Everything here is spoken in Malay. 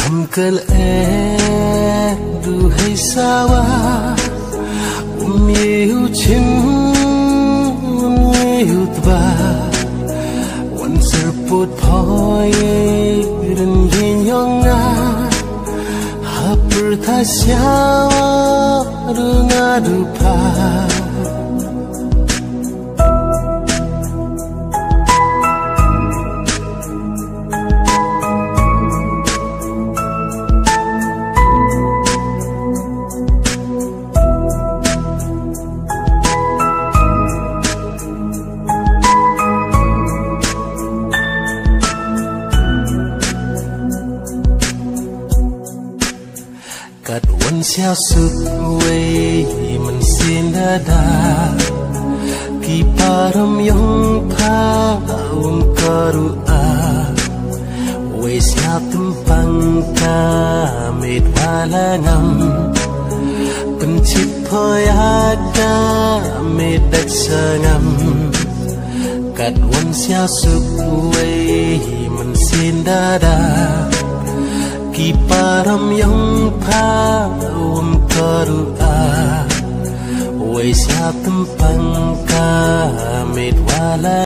Uncle Ed duhai sawa Umyehu chin umyehu tba Wan serput poye ren yin yonga Hapur tasyawa runga dupa Kat wan sia suk wei man sin da da Ki param yong pa un karu a Wei sia tumpang ka med wala ngam Pencit poyada med dat sangam Kat wan sia suk wei man sin da da Ki param yang pa karu a Wei sia tumpang ka med wala